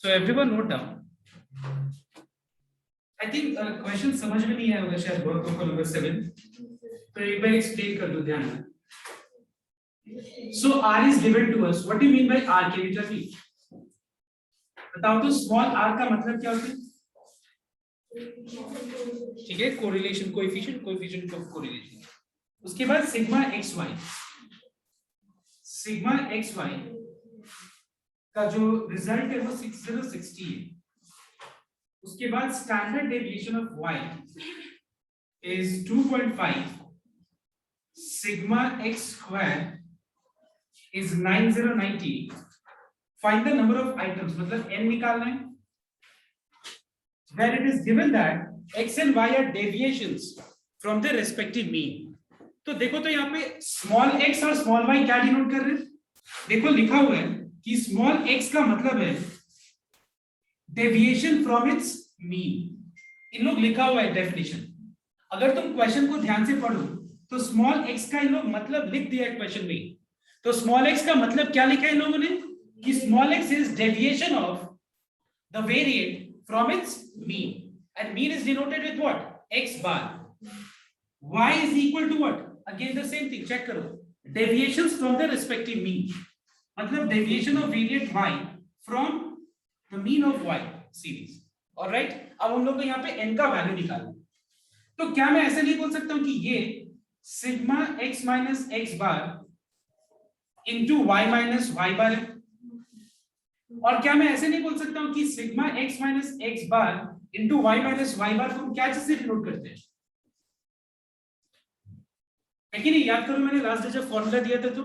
So everyone note down. I think question समझ में नहीं आया होगा शायद बहुत को नंबर 7 तो एक बार एक्सप्लेन कर दो ध्यान में. So R is given to us. What do you mean by R? Can you tell me? बताओ तो स्मॉल r का मतलब क्या होता है? ठीक है, कोरिलेशन कोएफिशिएंट ऑफ कोरिलेशन. उसके बाद सिग्मा xy का जो रिजल्ट है वो 6060 है. उसके बाद standard deviation of y is 2.5. Sigma x square is 9090. Find the number of items, मतलब n निकालना है. Where it is given that x and y are deviations from their respective mean. तो देखो तो यहाँ पे स्मॉल x और small y क्या डिनोट कर रहे हैं? देखो लिखा हुआ है कि स्मॉल x का मतलब है डेविएशन फ्रॉम इट्स मीन. इन लोग लिखा हुआ है डेफिनेशन. अगर तुम क्वेश्चन को ध्यान से पढ़ो तो स्मॉल x का इन लोग मतलब लिख दिया है क्वेश्चन में. तो स्मॉल x का मतलब क्या लिखा है इन लोगों ने कि small x is deviation of the variant from its mean, and mean is denoted with what? X bar. Y is equal to what? Again the same thing. Check करो. Deviations from the respective mean. मतलब deviation of variant y from the mean of y series. All right. अब हम लोग को यहाँ पे n का value निकालना. तो क्या मैं ऐसे नहीं बोल सकता हूँ कि ये sigma x minus x bar into y minus y bar है. और क्या मैं ऐसे नहीं बोल सकता हूं कि sigma x minus x bar into Y minus Y बार को हम क्या चीज से डिनोट करते हैं? है कि नहीं? याद करो मैंने लास्ट जब फॉर्मूला दिया था तो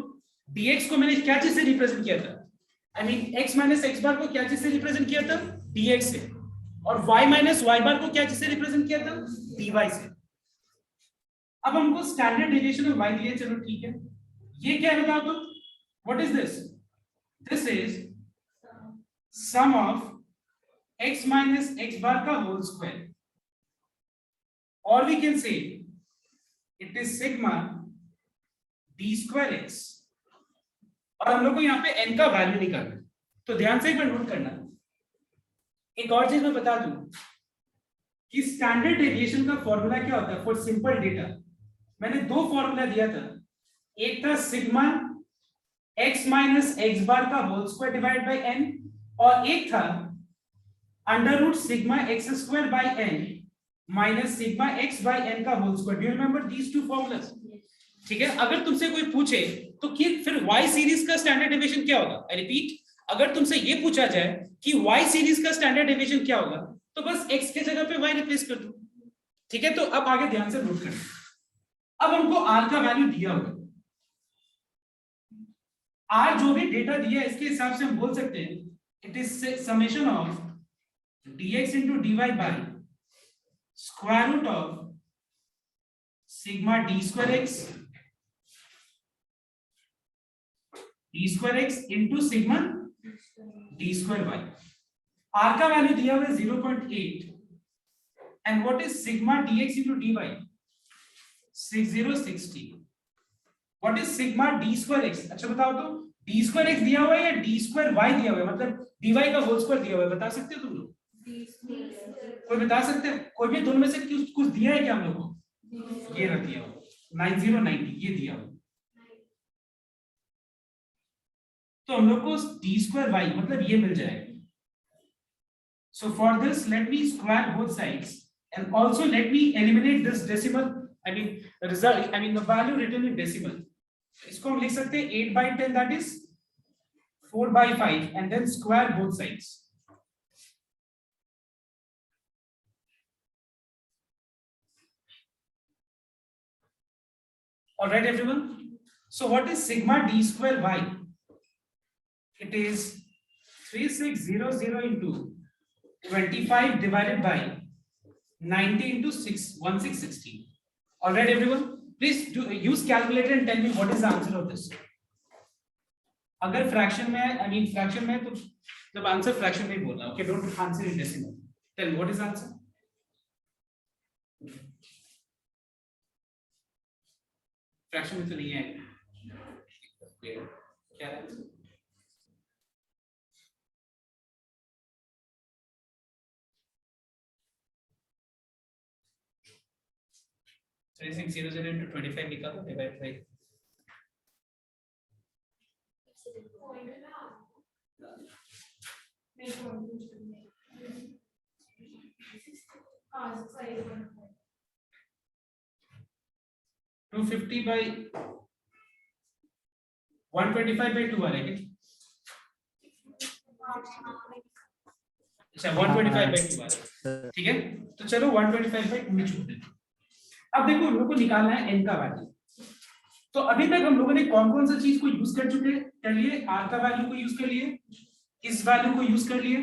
dx को मैंने क्या चीज से रिप्रेजेंट किया था? I mean x minus x bar को क्या चीज से रिप्रेजेंट किया था? dx से. और y माइनस वाई बार को क्या चीज से रिप्रेजेंट किया था? dy से. अब हमको स्टैंडर्ड डेविएशन ऑफ y दिया. चलो ठीक है. ये क्या है बताओ तो? What is this? This is sum of x minus x bar का whole square, or we can say it is sigma d square x. और हम लोग को यहाँ पे n का वैल्यू निकालना है. तो ध्यान से एक बार नोट करना. एक और चीज मैं बता दूं कि स्टैंडर्ड डेविएशन का फॉर्मूला क्या होता है फॉर सिंपल डेटा. मैंने दो फॉर्मूला दिया था. एक था sigma x minus x bar का whole square divide by n, और एक था under root sigma x square by n minus sigma x by n का whole square. Do you remember these two formulas? ठीक है. अगर तुमसे कोई पूछे तो कि फिर y सीरीज का स्टैंडर्ड डेविएशन क्या होगा? आई रिपीट, अगर तुमसे ये पूछा जाए कि y सीरीज का स्टैंडर्ड डेविएशन क्या होगा तो बस x के जगह पे y रिप्लेस कर दो. ठीक है. तो अब आगे ध्यान से नोट करना. अब हमको r का वैल्यू दिया हुआ. r जो भी डेटा दिया है इसके हिसाब से हम बोल सकते हैं it is summation of dx into dy by square root of sigma d square x into sigma d square y. r का वैल्यू दिया हुआ है 0.8 and what is sigma dx into dy? 6060. what is sigma d square x? अच्छा बताओ तो d square x दिया हुआ है या d square y दिया हुआ है? मतलब dy का होल स्क्वायर दिया हुआ है. बता सकते हो तुम लोग? कोई बता सकते हैं? कोई भी दोनों में से कुछ दिया है क्या हम लोग को? ये रख दिया हुआ 9090 ये दिया हुआ. तो हम लोग को d square y मतलब ये मिल जाएगा. So for this let me square both sides and also let me eliminate this decimal. I mean result, I mean the value written in decimal. इसको हम लिख सकते हैं 8 by 10 that is 4 by 5 and then square both sides. All right everyone. So what is sigma d square y? It is 3600 into 25 divided by 90 into 1660. All right everyone. Please do use calculator and tell me what is the answer of this. अगर fraction में I mean fraction में तो जब answer fraction में ही बोलना. Okay, don't answer in decimal. Tell what is answer. Fraction में तो नहीं है क्या है? 3600 into 25 निकालो divide by two 250 by 125 by 2 आ रहा है क्या? अच्छा 125 by 2 आ रहा है, ठीक है। तो चलो 125 by 2 में छोड़ देते हैं। अब देखो हम लोग को निकालना है n का वैल्यू। तो अभी तक हम लोगों ने कौन कौन सा चीज को यूज कर चुके हैं? चलिए r का वैल्यू को यूज कर लिए, इस वैल्यू को यूज कर लिए,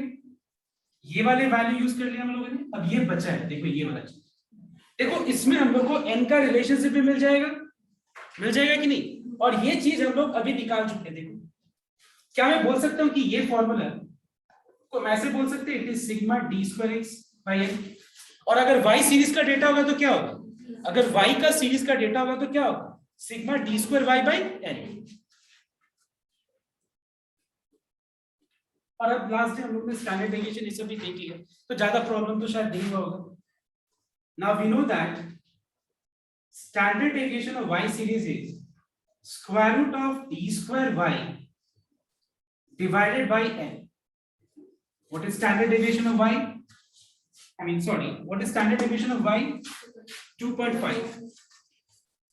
ये वाले वैल्यू यूज कर लिए हम लोगों ने। अब ये बचा है, देखो ये वाला चीज, देखो इसमें हम लोग को n का रिलेशनशिप भी मिल जाएगा कि नहीं? और ये चीज हम लोग अभी निकाल चुके हैं। देखो क्या मैं बोल सकता हूं कि ये फॉर्मूला को मैं ऐसे बोल सकते हैं, it is sigma d square x by n। और अगर y सीरीज का डेटा होगा तो क्या होगा? अगर y का सीरीज का डेटा होगा तो क्या होगा? Sigma d square y by n। और अब लास्ट डे हम लोग ने स्टैंडर्ड डेविएशन ये सब भी देख लिया, तो ज्यादा प्रॉब्लम तो शायद नहीं हुआ होगा। Now we know that standard deviation of y series is square root of d square y divided by n. What is standard deviation of y? What is standard deviation of y? 2.5.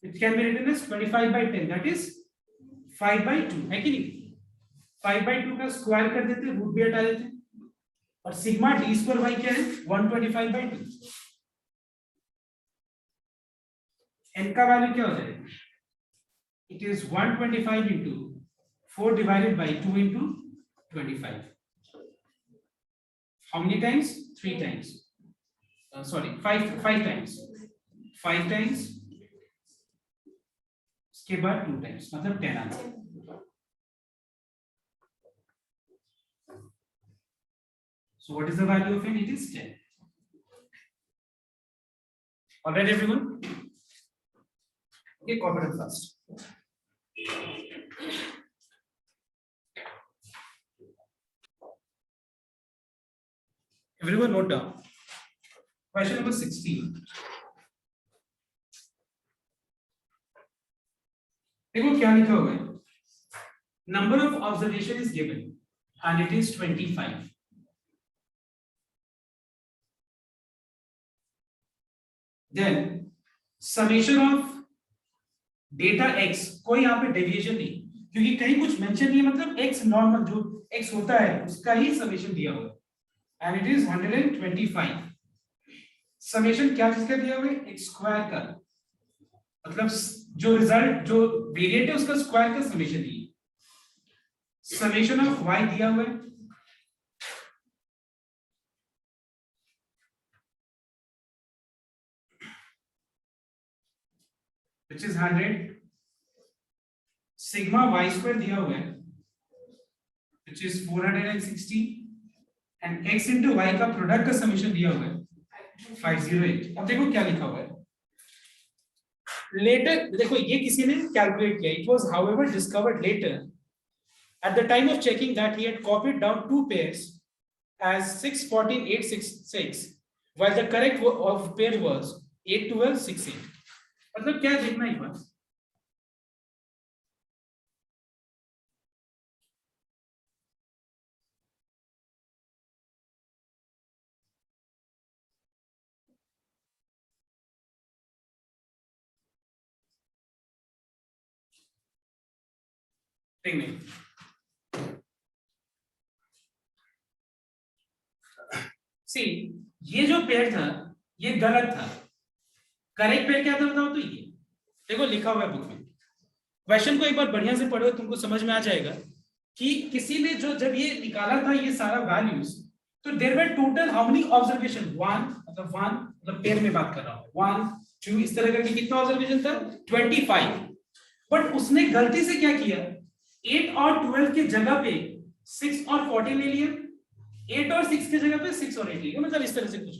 It can be written as 25 by 10, that is 5 by 2, है कि नहीं? 5 by 2 का square कर देते, root भी हटा देते, और सिग्मा d स्क्वायर y क्या है? 125 by 2। n का वैल्यू क्या हो जाएगा? It is 125 into 4 divided by 2 into 25. How many times? 3 times. 5 times. 5 times. उसके बाद 2 times, मतलब 10 आता है। So what is the value of n? It is 10. All right, everyone. Okay, copy it first. Everyone note down. Question number 16. देखो क्या लिखा हुआ है? Number of observation is given and it is 25. Then summation of data x, कोई यहाँ पे deviation नहीं, क्योंकि कहीं कुछ मेंशन नहीं है, मतलब x नॉर्मल जो x होता है उसका ही समेशन दिया हुआ है, and it is 125. समेशन क्या चीज का दिया हुआ है? x स्क्वायर का, मतलब जो रिजल्ट जो वेरिएट है उसका स्क्वायर का समेशन दिया। समेशन ऑफ y दिया हुआ है, which is 100. Sigma y square दिया हुआ है, which is 460, and x into y का प्रोडक्ट का समेशन दिया हुआ है 508. अब देखो क्या लिखा हुआ है लेटर, देखो ये किसी ने कैलकुलेट किया. It was however discovered later at the time of checking that he had copied down 2 pairs as 614 866 while the correct of pair was 812 68. मतलब क्या देखना एक बार, नहीं सी, ये जो पेयर था ये गलत था, करेक्ट पेयर क्या था बताओ? तो ये देखो लिखा हुआ है बुक में, क्वेश्चन को एक बार बढ़िया से पढ़ो, तुमको समझ में आ जाएगा कि किसी ने जो जब ये निकाला था ये सारा वैल्यूज, तो there were total how many observation? 1 मतलब पेयर में बात कर रहा हूं, 1 2 इस तरह करके कितना ऑब्जर्वेशन था? 25. बट उसने गलती से क्या किया, 8 और 12 के जगह पे 6 और 14 ले लिया, 8 और 6 की जगह पे 6 और 8 लिया, मतलब इस तरह से कुछ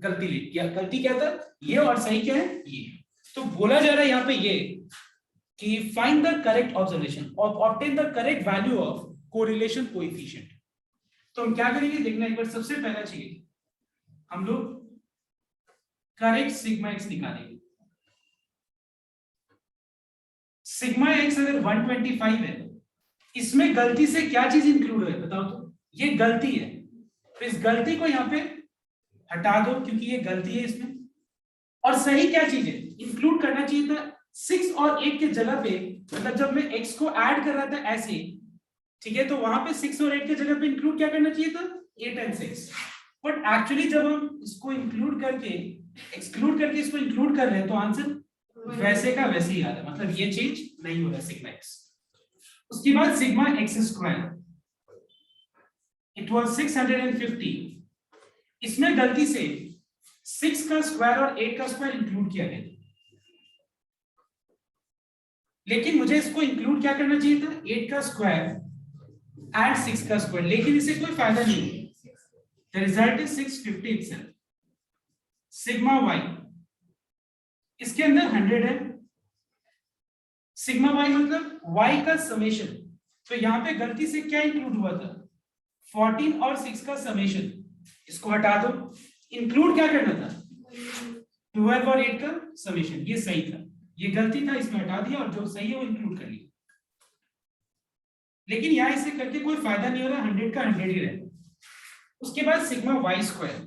गलती ले किया. गलती क्या था ये, और सही क्या है ये. तो बोला जा रहा है यहाँ पे ये कि फाइंड द करेक्ट ऑब्जर्वेशन और obtain the correct value of correlation coefficient. तो हम क्या करेंगे देखना एक बार. सबसे पहला चीज हम लोग करेक्ट सिग्मा एक्स निकालेंगे. सिग्मा एक्स अगर 125 है, इसमें गलती से क्या चीज इंक्लूड है बताओ तो? ये गलती है, तो इस गलती को यहाँ पे हटा दो क्योंकि ये गलती है इसमें। और सही क्या चीज है, इंक्लूड करना चाहिए था 6 और 8 के जगह पे, मतलब जब मैं x को ऐड कर रहा था ऐसे, ठीक है, तो वहां पे 6 और 8 के जगह पे इंक्लूड क्या करना चाहिए था, 8 एंड 6। बट एक्चुअली जब हम इसको इंक्लूड करके एक्सक्लूड करके इसको इंक्लूड कर रहे हैं तो आंसर वैसे का वैसे ही आ रहा है, मतलब ये चेंज नहीं हो रहा सिग्मा x। उसके बाद sigma x square, it was 650, इसमें गलती से 6 का स्क्वायर और 8 का स्क्वायर इंक्लूड किया गया, लेकिन मुझे इसको इंक्लूड क्या करना चाहिए था, 8 का स्क्वायर एंड 6 का स्क्वायर, लेकिन इससे कोई फायदा नहीं है। The result is 650 itself। Sigma y, इसके अंदर 100 है, सिग्मा y मतलब y का समेशन, तो यहां पे गलती से क्या इंक्लूड हुआ था, 14 और 6 का समेशन, इसको हटा दो। इंक्लूड क्या करना था, 12 और 8 का समेशन, ये सही था, ये गलती था, इसमें हटा दिया और जो सही है वो इंक्लूड कर लिया। लेकिन यहां इसे करके कोई फायदा नहीं हो रहा, 100 का 100 ही रहे। उसके बाद sigma Y square,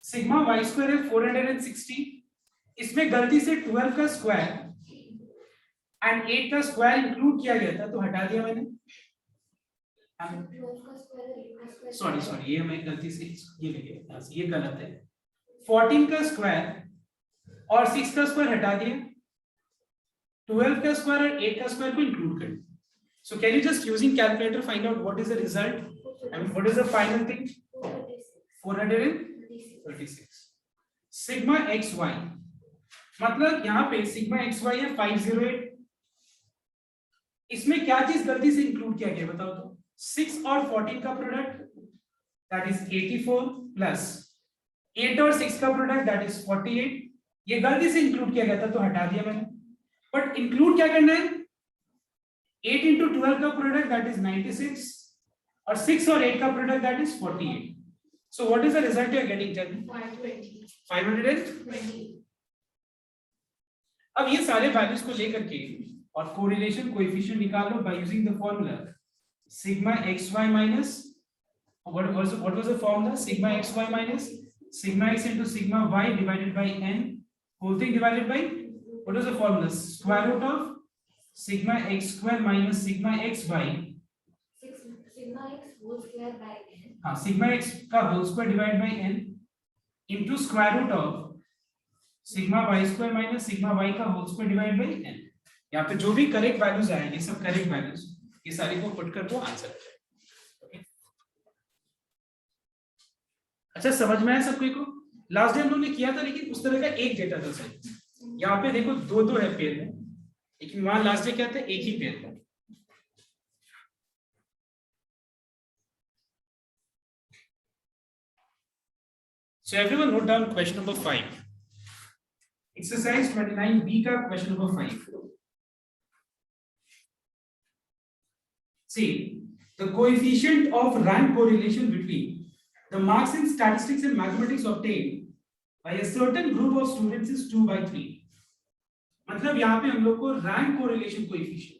sigma Y square है 460, इसमें गलती से 12 का स्क्वायर एंड 8 का स्क्वायर इंक्लूड किया गया था, तो हटा दिया मैंने। सॉरी ये मैं गलती से ये ले गया, ये गलत है। 14 का स्क्वायर और 6 का स्क्वायर हटा दिया, 12 का स्क्वायर और 8 का स्क्वायर को इंक्लूड कर। So can you just using calculator find out what is the result? I mean, what is the final thing? 436. Sigma xy, मतलब यहाँ पे सिग्मा xy है 508, इसमें क्या चीज गलती से इंक्लूड किया गया बताओ तो? 6 और 14 का प्रोडक्ट दैट इज 84 प्लस 8 और 6 का प्रोडक्ट दैट इज 48, ये गलती से इंक्लूड किया गया था तो हटा दिया मैंने। बट इंक्लूड क्या करना है, 8 into 12 का प्रोडक्ट दैट इज 96 और 6 और 8 का product that is 48। So what is the result you are getting? Tell me. 520. अब ये सारे वैल्यूज को लेकर के और कोरिलेशन कोएफिशिएंट निकालो by using the formula sigma xy minus what was the formula, sigma xy minus sigma x into sigma y divided by n whole thing divided by what was the formula, square root of sigma x square minus sigma xy, sigma x whole square by n, हाँ sigma x का whole square divided by n into square root of sigma y square minus sigma y का whole square divided by n। यहाँ पे जो भी correct values आएंगे सब correct values, ये सारे को पुट कर दो आंसर। अच्छा समझ में आया सबको को? लास्ट डे हम लोग ने किया था लेकिन उस तरह का एक डेटा था सही, यहाँ पे देखो दो है पेयर में, लेकिन वहां लास्ट डे क्या था, एक ही पेयर था। So everyone note down question number 5. Exercise 29B का question number 5. See, the coefficient of rank correlation between the marks in statistics and mathematics obtained by a certain group of students is 2/3. मतलब यहाँ पे हम लोग को rank correlation coefficient,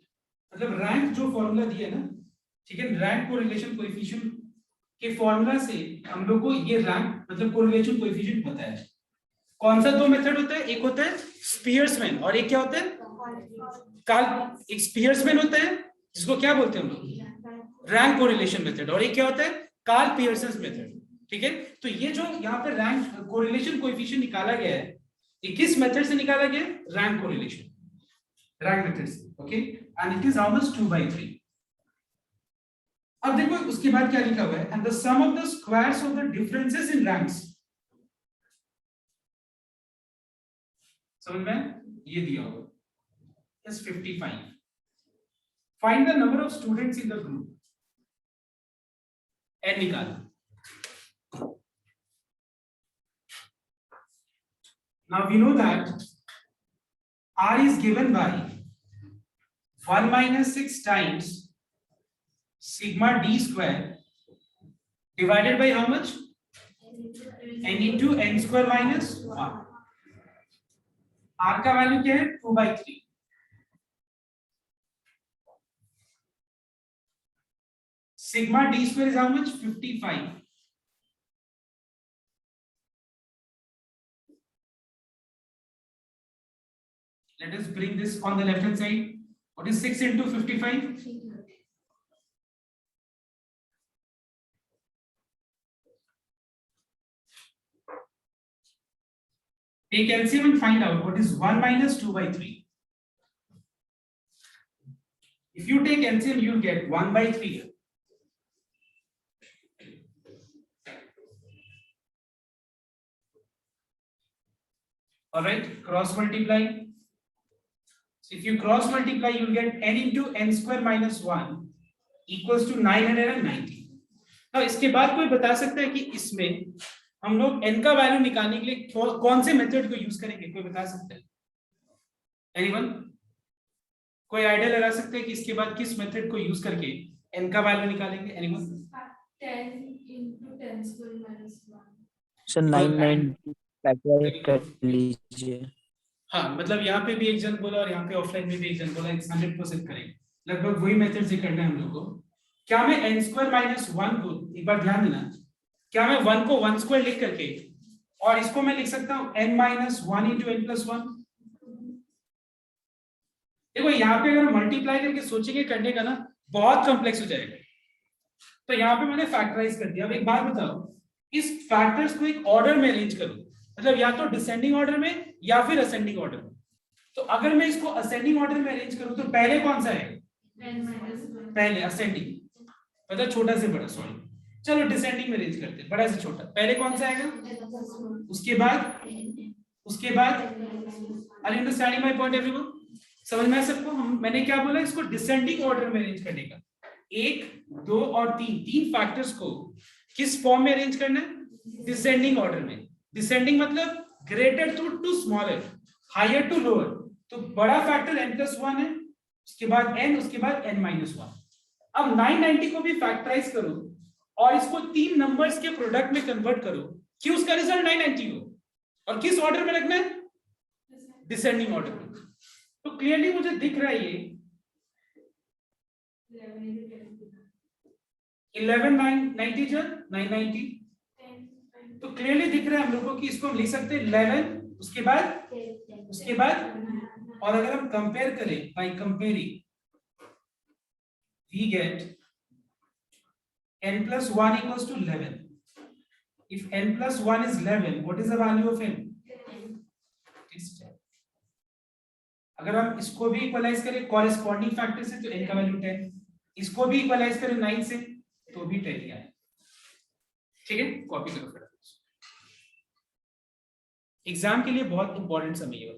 मतलब rank जो formula दिया ना, ठीक है, रैंक कोरिलेशन कोएफिशिएंट के फॉर्मूला से हम लोग को ये रैंक मतलब कोरिलेशन कोएफिशिएंट पता है। कौन सा दो मेथड होता है, एक होता है स्पीयर्समैन और एक क्या होता है एक स्पीयर्समैन होता है जिसको क्या बोलते हैं हम लोग, रैंक कोरिलेशन मेथड, और एक क्या होता है कार्ल पियर्सन मेथड। ठीक है, तो ये जो यहाँ पे रैंक कोरिलेशन कोएफिशिएंट निकाला गया है, ये किस मेथड से निकाला गया, रैंक कोरिलेशन, रैंक मेथड से। Okay, and it is how much 2/3। अब देखो उसके बाद क्या लिखा हुआ है, and the sum of the squares of the differences in ranks, समझ में ये दिया हुआ is 55. Find the number of students in the group, n निकालो। Now we know that R is given by 1 minus 6 times sigma d square divided by how much, n into n square minus 1. r का value क्या है 2/3 sigma d square is how much 55 let us bring this on the left hand side what is 6 into 55 take LCM and find out what is 1 minus 2/3 if you take LCM you'll get 1/3 all right cross multiply so if you cross multiply you'll get n into n square minus 1 equals to 990 now इसके बाद कोई बता सकता है कि इसमें हम लोग n का वैल्यू निकालने के लिए कौन से मेथड को यूज करेंगे कोई बता सकता है एनीवन कोई आइडिया लगा सकते हैं कि इसके बाद किस मेथड को यूज करके n का वैल्यू निकालेंगे anyone 10 into 10 square minus 1. Sir 990 factorise कर लीजिए। हाँ मतलब यहाँ पे भी एक जन बोला और यहाँ पे ऑफलाइन में भी एक जन बोला 100% करेक्ट लगभग वही मेथड से करना है हम लोग को क्या मैं n स्क्वायर माइनस 1 को एक बार ध्यान देना क्या मैं 1 को 1 स्क्वायर लिख करके और इसको मैं लिख सकता हूँ n minus 1 into n plus 1 देखो यहाँ पे अगर मल्टीप्लाई करके सोचेंगे करने का ना बहुत कॉम्प्लेक्स हो जाएगा तो यहाँ पे मैंने फैक्टराइज कर दिया अब एक बात बताओ इस फैक्टर्स को एक ऑर्डर में अरेंज करूं मतलब या तो डिसेंडिंग ऑर्डर में या फिर असेंडिंग ऑर्डर में तो अगर मैं इसको असेंडिंग ऑर्डर में अरेंज करूं तो पहले कौन सा है पहले असेंडिंग मतलब छोटा से बड़ा सॉरी चलो डिसेंडिंग में अरेंज करते हैं बड़ा से छोटा पहले कौन सा आएगा उसके बाद are you understanding my point everyone समझ में सबको हम मैंने क्या बोला इसको डिसेंडिंग ऑर्डर में अरेंज करने का 1 2 और 3 फैक्टर्स को किस फॉर्म में अरेंज करना है डिसेंडिंग ऑर्डर में डिसेंडिंग मतलब greater to smaller higher to lower तो बड़ा फैक्टर n+1 है उसके बाद n उसके बाद n-1 अब 990 को भी फैक्टराइज करो और इसको 3 नंबर्स के प्रोडक्ट में कन्वर्ट करो कि उसका रिजल्ट 990 हो और किस ऑर्डर में रखना है डिसेंडिंग ऑर्डर में तो क्लियरली मुझे दिख रहा है ये 11 990 जो 990 तो क्लियरली दिख रहा है हम लोगों की इसको हम लिख सकते हैं 11 उसके बाद और अगर हम कंपेयर करें by comparing we get n+1 equals to 11 if n+1 is 11 what is the value of n it's 10 अगर हम इसको भी इक्वलाइज करें कॉरेस्पॉन्डिंग फैक्टर से तो n का वैल्यू 10 इसको भी इक्वलाइज करें 9 से तो भी 10 ही आए ठीक है कॉपी करो फिर एग्जाम के लिए बहुत इंपॉर्टेंट समय है